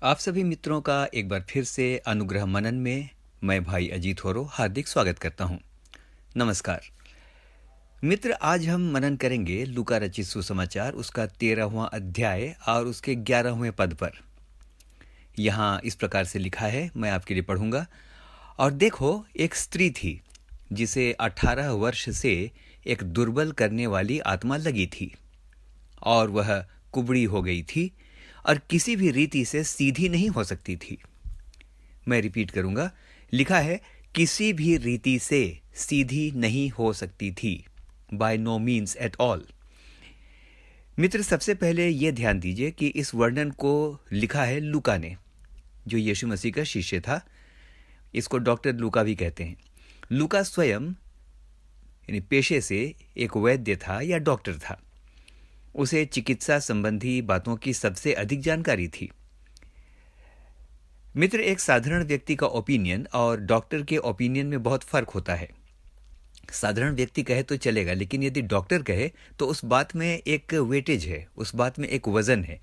आप सभी मित्रों का एक बार फिर से अनुग्रह मनन में मैं भाई अजीत होरो हार्दिक स्वागत करता हूं। नमस्कार मित्र, आज हम मनन करेंगे लूका रचित सुसमाचार उसका 13वां अध्याय और उसके 11वें पद पर। यहाँ इस प्रकार से लिखा है, मैं आपके लिए पढ़ूंगा। और देखो, एक स्त्री थी जिसे 18 वर्ष से एक दुर्बल करने वाली आत्मा लगी थी और वह कुबड़ी हो गई थी और किसी भी रीति से सीधी नहीं हो सकती थी। मैं रिपीट करूंगा, लिखा है किसी भी रीति से सीधी नहीं हो सकती थी, by no means at all. मित्र, सबसे पहले यह ध्यान दीजिए कि इस वर्णन को लिखा है लूका ने, जो यीशु मसीह का शिष्य था। इसको डॉक्टर लूका भी कहते हैं। लूका स्वयं यानी पेशे से एक वैद्य था या डॉक्टर था। उसे चिकित्सा संबंधी बातों की सबसे अधिक जानकारी थी। मित्र, एक साधारण व्यक्ति का ओपिनियन और डॉक्टर के ओपिनियन में बहुत फर्क होता है। साधारण व्यक्ति कहे तो चलेगा, लेकिन यदि डॉक्टर कहे तो उस बात में एक वेटेज है, उस बात में एक वजन है।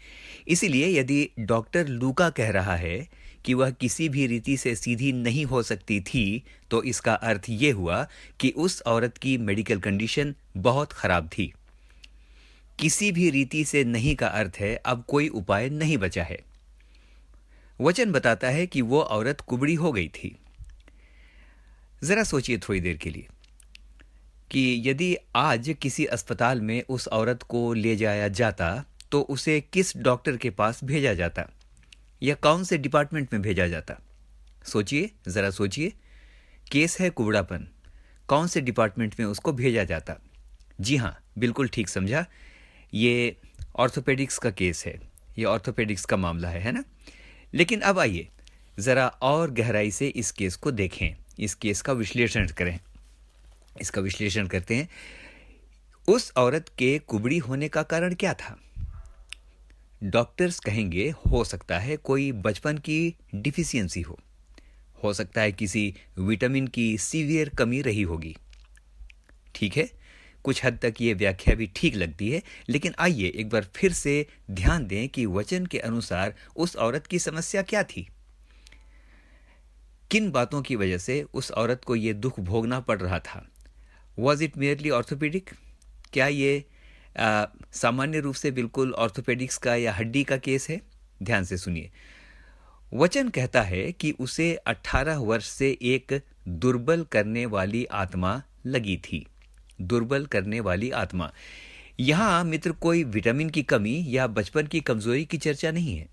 इसीलिए यदि डॉक्टर लूका कह रहा है कि वह किसी भी रीति से सीधी नहीं हो सकती थी, तो इसका अर्थ यह हुआ कि उस औरत की मेडिकल कंडीशन बहुत खराब थी। किसी भी रीति से नहीं का अर्थ है अब कोई उपाय नहीं बचा है। वचन बताता है कि वो औरत कुबड़ी हो गई थी। जरा सोचिए थोड़ी देर के लिए कि यदि आज किसी अस्पताल में उस औरत को ले जाया जाता तो उसे किस डॉक्टर के पास भेजा जाता या कौन से डिपार्टमेंट में भेजा जाता? सोचिए, जरा सोचिए। केस है कुबड़ापन, कौन से डिपार्टमेंट में उसको भेजा जाता? जी हाँ, बिल्कुल ठीक समझा, ये ऑर्थोपेडिक्स का केस है, ये ऑर्थोपेडिक्स का मामला है ना? लेकिन अब आइए जरा और गहराई से इस केस को देखें, इस केस का विश्लेषण करें। इसका विश्लेषण करते हैं। उस औरत के कुबड़ी होने का कारण क्या था? डॉक्टर्स कहेंगे हो सकता है कोई बचपन की डिफिशियंसी हो सकता है किसी विटामिन की सीवियर कमी रही होगी। ठीक है, कुछ हद तक ये व्याख्या भी ठीक लगती है, लेकिन आइए एक बार फिर से ध्यान दें कि वचन के अनुसार उस औरत की समस्या क्या थी। किन बातों की वजह से उस औरत को यह दुख भोगना पड़ रहा था? Was it merely orthopaedic? क्या ये सामान्य रूप से बिल्कुल ऑर्थोपेडिक्स का या हड्डी का केस है? ध्यान से सुनिए। वचन कहता है कि उसे 18 वर्ष से एक दुर्बल करने वाली आत्मा लगी थी। दुर्बल करने वाली आत्मा। यहां मित्र कोई विटामिन की कमी या बचपन की कमजोरी की चर्चा नहीं है।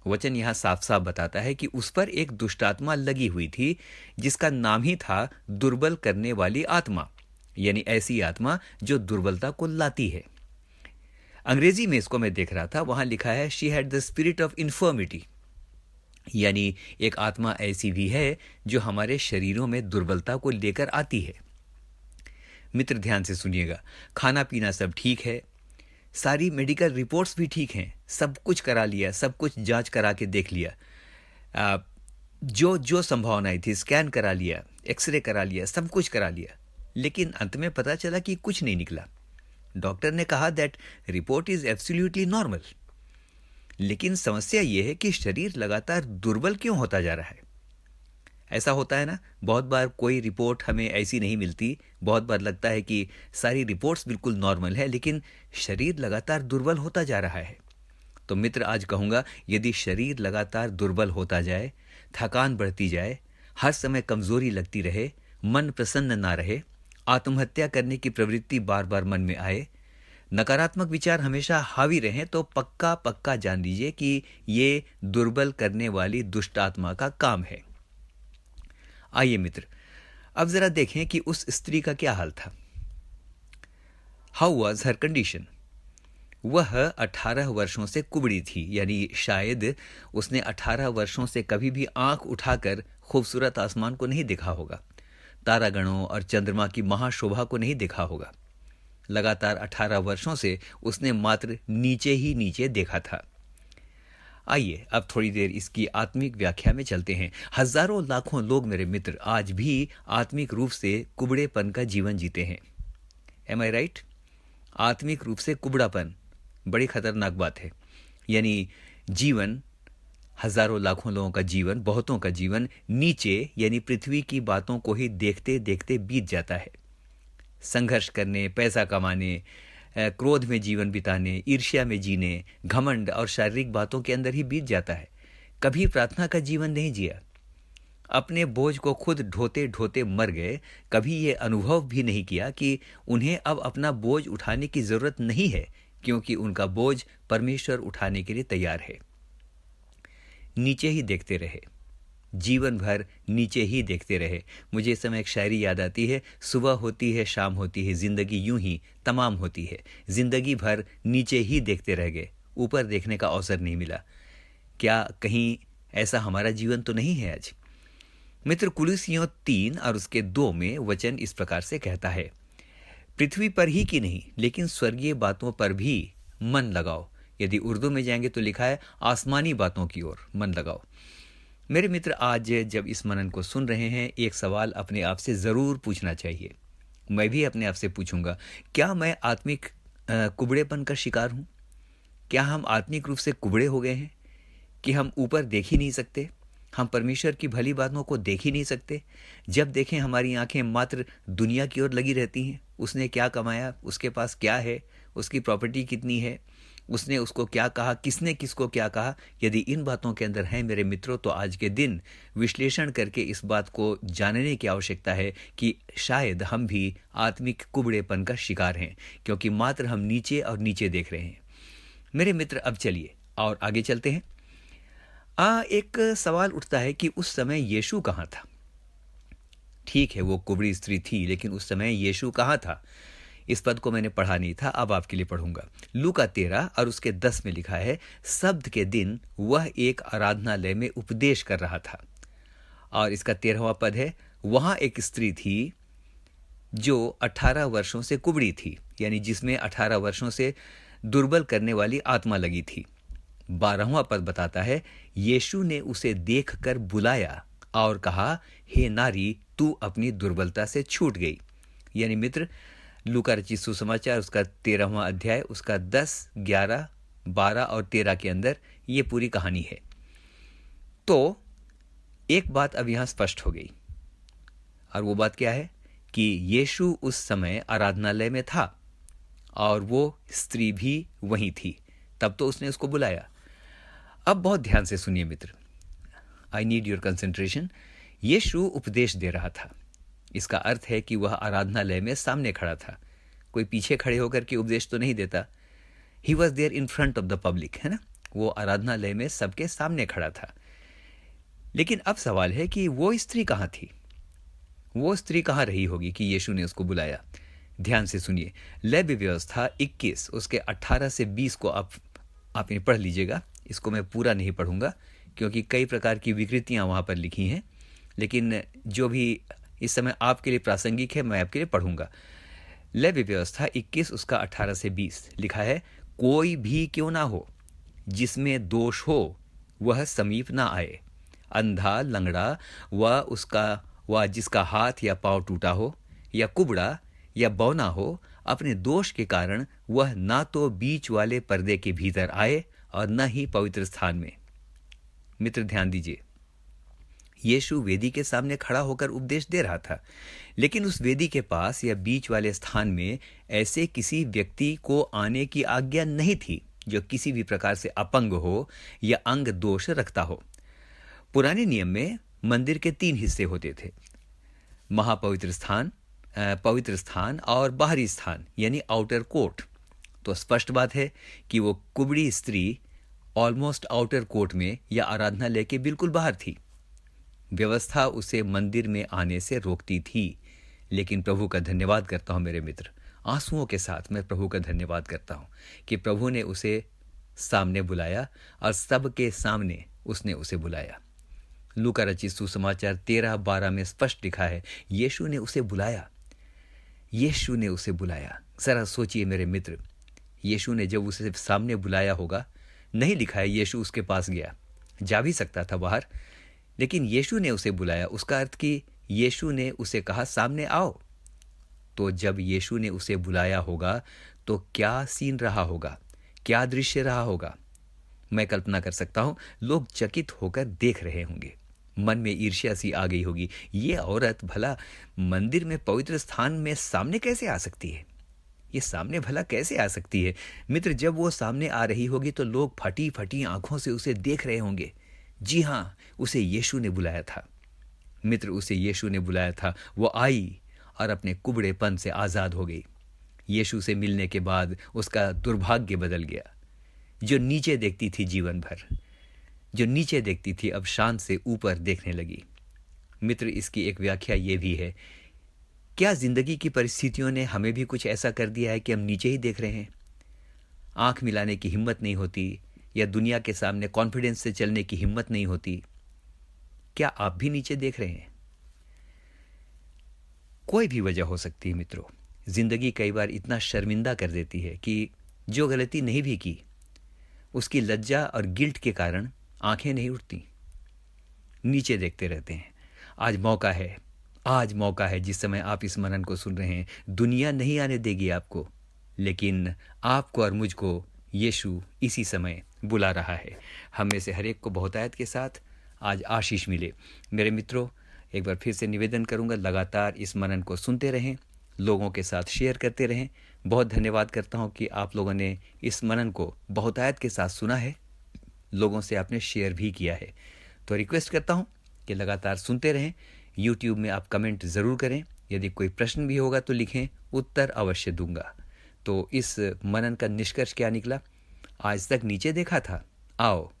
वचन यहां साफ साफ बताता है कि उस पर एक दुष्टात्मा लगी हुई थी जिसका नाम ही था दुर्बल करने वाली आत्मा, यानी ऐसी आत्मा जो दुर्बलता को लाती है। अंग्रेजी में इसको मैं देख रहा था, वहां लिखा है she had the spirit of infirmity, यानी एक आत्मा ऐसी भी है जो हमारे शरीरों में दुर्बलता को लेकर आती है। मित्र, ध्यान से सुनिएगा। खाना पीना सब ठीक है, सारी मेडिकल रिपोर्ट्स भी ठीक हैं, सब कुछ करा लिया, सब कुछ जांच करा के देख लिया, जो जो संभावनाएं थी स्कैन करा लिया, एक्सरे करा लिया, सब कुछ करा लिया, लेकिन अंत में पता चला कि कुछ नहीं निकला। डॉक्टर ने कहा that report is absolutely normal. लेकिन समस्या यह है कि शरीर लगातार दुर्बल क्यों होता जा रहा है? ऐसा होता है ना, बहुत बार कोई रिपोर्ट हमें ऐसी नहीं मिलती, बहुत बार लगता है कि सारी रिपोर्ट्स बिल्कुल नॉर्मल है, लेकिन शरीर लगातार दुर्बल होता जा रहा है। तो मित्र, आज कहूंगा, यदि शरीर लगातार दुर्बल होता जाए, थकान बढ़ती जाए, हर समय कमजोरी लगती रहे, मन प्रसन्न ना रहे, आत्महत्या करने की प्रवृत्ति बार बार मन में आए, नकारात्मक विचार हमेशा हावी रहें, तो पक्का पक्का जान लीजिए कि ये दुर्बल करने वाली दुष्ट आत्मा का काम है। आइए मित्र, अब जरा देखें कि उस स्त्री का क्या हाल था। How was her condition? वह 18 वर्षों से कुबड़ी थी, यानी शायद उसने 18 वर्षों से कभी भी आंख उठाकर खूबसूरत आसमान को नहीं देखा होगा, तारागणों और चंद्रमा की महाशोभा को नहीं देखा होगा। लगातार 18 वर्षों से उसने मात्र नीचे ही नीचे देखा था। आइए अब थोड़ी देर इसकी आत्मिक व्याख्या में चलते हैं। हजारों लाखों लोग मेरे मित्र आज भी आत्मिक रूप से कुबड़ेपन का जीवन जीते हैं। एम आई राइट? आत्मिक रूप से कुबड़ापन बड़ी खतरनाक बात है। यानी जीवन हजारों लाखों लोगों का जीवन, बहुतों का जीवन नीचे यानी पृथ्वी की बातों को ही देखते देखते बीत जाता है। संघर्ष करने, पैसा कमाने, क्रोध में जीवन बिताने, ईर्ष्या में जीने, घमंड और शारीरिक बातों के अंदर ही बीत जाता है। कभी प्रार्थना का जीवन नहीं जिया, अपने बोझ को खुद ढोते ढोते मर गए। कभी ये अनुभव भी नहीं किया कि उन्हें अब अपना बोझ उठाने की जरूरत नहीं है, क्योंकि उनका बोझ परमेश्वर उठाने के लिए तैयार है। नीचे ही देखते रहे, जीवन भर नीचे ही देखते रहे। मुझे इस समय एक शायरी याद आती है, सुबह होती है शाम होती है, जिंदगी यूं ही तमाम होती है। जिंदगी भर नीचे ही देखते रह गए, ऊपर देखने का अवसर नहीं मिला। क्या कहीं ऐसा हमारा जीवन तो नहीं है आज? मित्र, कुलुसियों 3 और उसके 2 में वचन इस प्रकार से कहता है, पृथ्वी पर ही की नहीं लेकिन स्वर्गीय बातों पर भी मन लगाओ। यदि उर्दू में जाएंगे तो लिखा है आसमानी बातों की ओर मन लगाओ। मेरे मित्र, आज जब इस मनन को सुन रहे हैं, एक सवाल अपने आप से जरूर पूछना चाहिए। मैं भी अपने आप से पूछूंगा, क्या मैं आत्मिक कुबड़ेपन का शिकार हूं? क्या हम आत्मिक रूप से कुबड़े हो गए हैं कि हम ऊपर देख ही नहीं सकते, हम परमेश्वर की भली बातों को देख ही नहीं सकते? जब देखें हमारी आंखें मात्र दुनिया की ओर लगी रहती हैं। उसने क्या कमाया, उसके पास क्या है, उसकी प्रॉपर्टी कितनी है, उसने उसको क्या कहा, किसने किसको क्या कहा। यदि इन बातों के अंदर हैं मेरे मित्रों, तो आज के दिन विश्लेषण करके इस बात को जानने की आवश्यकता है कि शायद हम भी आत्मिक कुबड़ेपन का शिकार हैं, क्योंकि मात्र हम नीचे और नीचे देख रहे हैं। मेरे मित्र, अब चलिए और आगे चलते हैं। एक सवाल उठता है कि उस समय यीशु कहाँ था? ठीक है, वो कुबड़ी स्त्री थी, लेकिन उस समय यीशु कहाँ था? इस पद को मैंने पढ़ा नहीं था, अब आपके लिए पढ़ूंगा। लूका 13 और उसके 10 में लिखा है, सब्त के दिन वह एक आराधनालय में उपदेश कर रहा था। और इसका 13वां पद है, वहां एक स्त्री थी जो 18 वर्षों से कुबड़ी थी, यानी जिसमें 18 वर्षों से दुर्बल करने वाली आत्मा लगी थी। 12वां पद बताता है, यीशु ने उसे देखकर बुलाया और कहा, हे नारी, तू अपनी दुर्बलता से छूट गई। यानी मित्र, लूका रचित सुसमाचार उसका 13वां अध्याय उसका 10, 11, 12 और 13 के अंदर ये पूरी कहानी है। तो एक बात अब यहां स्पष्ट हो गई, और वो बात क्या है कि यीशु उस समय आराधनालय में था और वो स्त्री भी वहीं थी, तब तो उसने उसको बुलाया। अब बहुत ध्यान से सुनिए मित्र, आई नीड योर कंसेंट्रेशन। यीशु उपदेश दे रहा था, इसका अर्थ है कि वह आराधनालय में सामने खड़ा था। कोई पीछे खड़े होकर के उपदेश तो नहीं देता। He was there in front of the public, है ना? वो आराधनालय में सबके सामने खड़ा था। लेकिन अब सवाल है कि वो स्त्री कहाँ थी? वो स्त्री कहाँ रही होगी कि यीशु ने उसको बुलाया? ध्यान से सुनिए, लेवी व्यवस्था 21 उसके 18 से 20 को आप पढ़ लीजिएगा। इसको मैं पूरा नहीं पढ़ूंगा क्योंकि कई प्रकार की विकृतियां वहां पर लिखी हैं, लेकिन जो भी इस समय आपके लिए प्रासंगिक है मैं आपके लिए पढ़ूंगा। लेवी व्यवस्था 21 उसका 18 से 20 लिखा है, कोई भी क्यों ना हो जिसमें दोष हो वह समीप ना आए। अंधा, लंगड़ा व जिसका हाथ या पांव टूटा हो या कुबड़ा या बौना हो, अपने दोष के कारण वह ना तो बीच वाले पर्दे के भीतर आए और न ही पवित्र स्थान में। मित्र ध्यान दीजिए, यीशु वेदी के सामने खड़ा होकर उपदेश दे रहा था, लेकिन उस वेदी के पास या बीच वाले स्थान में ऐसे किसी व्यक्ति को आने की आज्ञा नहीं थी जो किसी भी प्रकार से अपंग हो या अंग दोष रखता हो। पुराने नियम में मंदिर के 3 हिस्से होते थे, महापवित्र स्थान, पवित्र स्थान और बाहरी स्थान यानी आउटर कोर्ट। तो स्पष्ट बात है कि वो कुबड़ी स्त्री ऑलमोस्ट आउटर कोर्ट में या आराधनालय के बिल्कुल बाहर थी। व्यवस्था उसे मंदिर में आने से रोकती थी, लेकिन प्रभु का धन्यवाद करता हूं मेरे मित्र, आंसुओं के साथ मैं प्रभु का धन्यवाद करता हूं कि प्रभु ने उसे सामने बुलाया और सबके सामने उसने उसे बुलाया। लूका रचित सुसमाचार 13-12 में स्पष्ट लिखा है, यीशु ने उसे बुलाया। यीशु ने उसे बुलाया। जरा सोचिए मेरे मित्र, यीशु ने जब उसे सामने बुलाया होगा, नहीं लिखा है यीशु उसके पास गया, जा भी सकता था बाहर, लेकिन यीशु ने उसे बुलाया। उसका अर्थ कि यीशु ने उसे कहा सामने आओ। तो जब यीशु ने उसे बुलाया होगा तो क्या सीन रहा होगा, क्या दृश्य रहा होगा? मैं कल्पना कर सकता हूं, लोग चकित होकर देख रहे होंगे। मन में ईर्ष्या सी आ गई होगी, ये औरत भला मंदिर में पवित्र स्थान में सामने कैसे आ सकती है? ये सामने भला कैसे आ सकती है? मित्र, जब वो सामने आ रही होगी तो लोग फटी फटी आंखों से उसे देख रहे होंगे। जी हां, उसे यीशु ने बुलाया था। मित्र, उसे यीशु ने बुलाया था। वो आई और अपने कुबड़ेपन से आजाद हो गई। यीशु से मिलने के बाद उसका दुर्भाग्य बदल गया। जो नीचे देखती थी जीवन भर, जो नीचे देखती थी, अब शान से ऊपर देखने लगी। मित्र, इसकी एक व्याख्या ये भी है, क्या जिंदगी की परिस्थितियों ने हमें भी कुछ ऐसा कर दिया है कि हम नीचे ही देख रहे हैं? आंख मिलाने की हिम्मत नहीं होती, या दुनिया के सामने कॉन्फिडेंस से चलने की हिम्मत नहीं होती? क्या आप भी नीचे देख रहे हैं? कोई भी वजह हो सकती है मित्रों। जिंदगी कई बार इतना शर्मिंदा कर देती है कि जो गलती नहीं भी की, उसकी लज्जा और गिल्ट के कारण आंखें नहीं उठती, नीचे देखते रहते हैं। आज मौका है, आज मौका है। जिस समय आप इस मनन को सुन रहे हैं, दुनिया नहीं आने देगी आपको, लेकिन आपको और मुझको यीशु इसी समय बुला रहा है। हम में से हर एक को बहुतायत के साथ आज आशीष मिले। मेरे मित्रों, एक बार फिर से निवेदन करूंगा, लगातार इस मनन को सुनते रहें, लोगों के साथ शेयर करते रहें। बहुत धन्यवाद करता हूं कि आप लोगों ने इस मनन को बहुतायत के साथ सुना है, लोगों से आपने शेयर भी किया है। तो रिक्वेस्ट करता हूं कि लगातार सुनते रहें। यूट्यूब में आप कमेंट ज़रूर करें, यदि कोई प्रश्न भी होगा तो लिखें, उत्तर अवश्य दूंगा। तो इस मनन का निष्कर्ष क्या निकला? आज तक नीचे देखा था, आओ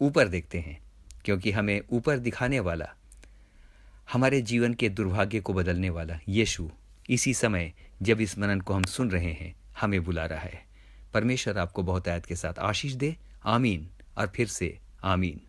ऊपर देखते हैं, क्योंकि हमें ऊपर दिखाने वाला, हमारे जीवन के दुर्भाग्य को बदलने वाला यीशु इसी समय, जब इस मनन को हम सुन रहे हैं, हमें बुला रहा है। परमेश्वर आपको बहुतायत के साथ आशीष दे। आमीन और फिर से आमीन।